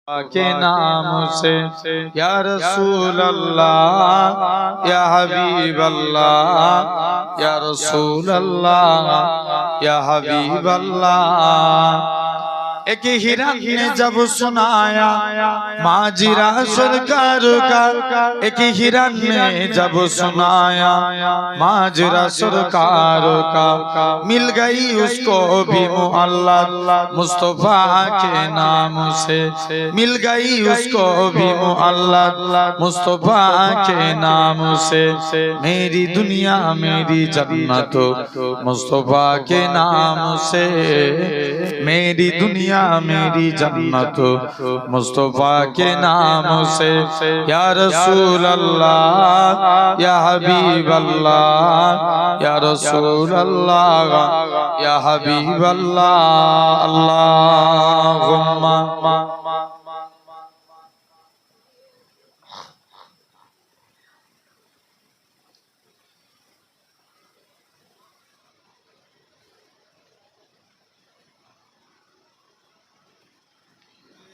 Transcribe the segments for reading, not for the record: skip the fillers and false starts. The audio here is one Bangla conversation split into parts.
के नाम से या रसूल अल्लाह या हबीब अल्लाह या रसूल अल्लाह या हबीब अल्लाह। एक हिरन ने जब सुनाया माजिरा सरकार का, एक हिरन ने जब सुनाया माजिरा सरकार का, मिल गई उसको भी मुअल्ला मुस्तफा के नाम से, मिल गई उसको भी मुअल्ला मुस्तफा के नाम से। मेरी दुनिया मेरी जन्नत मुस्तफा के नाम से, मेरी दुनिया मेरी जन्नत मुस्तफा के नाम से। या रसूल अल्लाह या हबीब अल्लाह या रसूल अल्लाह या हबीब अल्लाह। अल्लाहुम्मा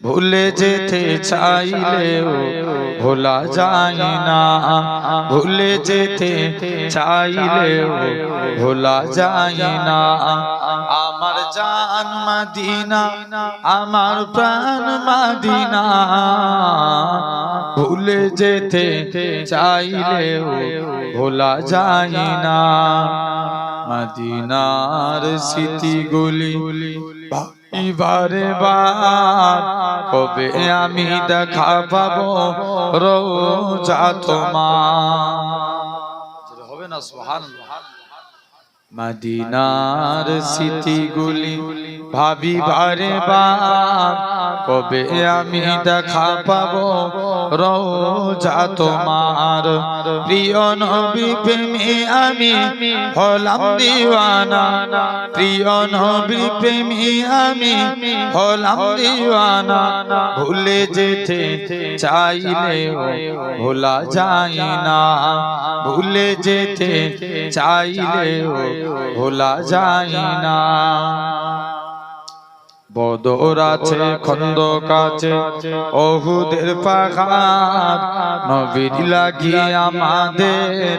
ভুলে যেতে চাইলেও ভোলা যায় না, ভুলে যেতে চাইলেও ভোলা যায় না। আমার জান মদিনা আমার প্রাণ মদিনা, ভুলে যেতে চাইলেও ভোলা যায় না। মদিনার স্মৃতিগুলি বারে বার কবে আমি দেখা পাবো রোজা তোমার, হবে না সুবহানাল্লাহ। মদিনার স্মৃতিগুলি ভাবি বারে বার কবে আমি দেখা পাবো রোজা তোমার। প্রিয় নবী প্রেমে আমি হলাম দিওয়ানা, প্রিয় নবী প্রেমে আমি হলাম দিওয়ানা। ভুলে যেতে চাইলেও ভোলা যায় না, ভুলে যেতে চাইলেও ভোলা যায় না। বদর আছে খন্দক আছে ওহুদের পাহাড়, নবীর লাগিয়ে আমাদের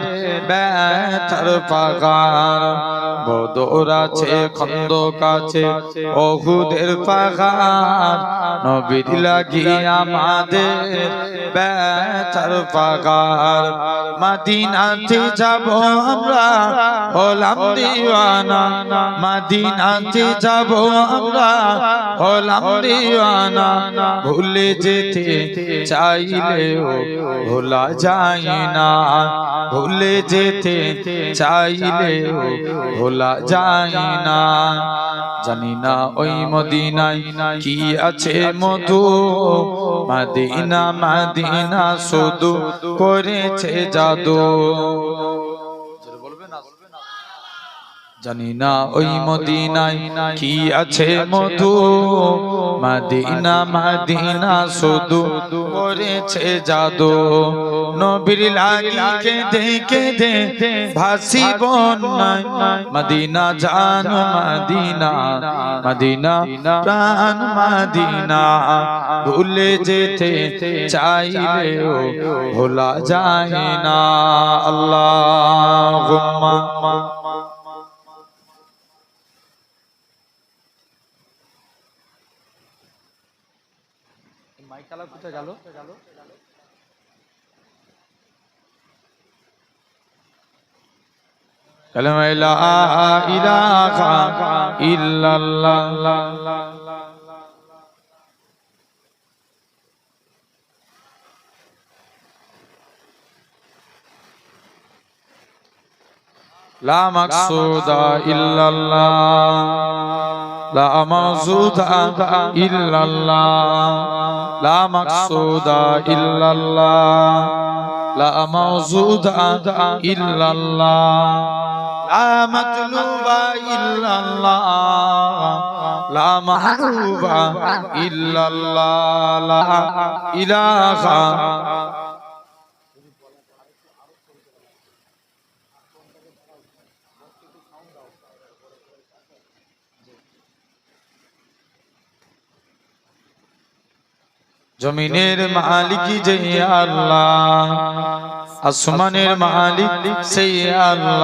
ব্যথার পাহাড়। বদর আছে খন্দক আছে ওহুদের পাহাড়, নবীর লাগিয়ে আমাদের ব্যথার পাহাড়। মদিনাতে যাব আমরা হলাম দিওয়ানা, মদিনাতে যাব আমরা হলাম দিওয়ানা। ভুলে যেতে চাইলেও ভোলা যায় না, ভুলে যেতে চাইলেও ভোলা যায় না। জানি না ওই মদিনায় কি আছে মধু, মদিনা মদিনা শুধু করেছে জাদু। জানি না ওই মদিনায় কি আছে মধু, মদিনা মদিনা শুধু করেছে জাদু। নবীর লাগি কেঁদে কেঁদে ভাসি বন্যায়, মদিনা জান মদিনা মদিনা প্রাণ মদিনা। ভুলে যেতে চাইলেও ভোলা যায় না। আল্লাহুম্মা মাইক চালা কোথায় গেল? কালেমা লা ইলাহা ইল্লাল্লাহ। লা মাকসুদা ইল্লাল্লাহ, লা মাকসুদা ইল্লাল্লাহ, লা মাকসুদা ইল্লাল্লাহ, লা মাকসুদা ইল্লাল্লাহ, লা মাতলুবা ইল্লাল্লাহ, লা মাহবুবা ইল্লাল্লাহ, লা ইলাহা। জমিনের মালিক যে আল্লাহ, আসমানের মালিক সেই আল্লাহ।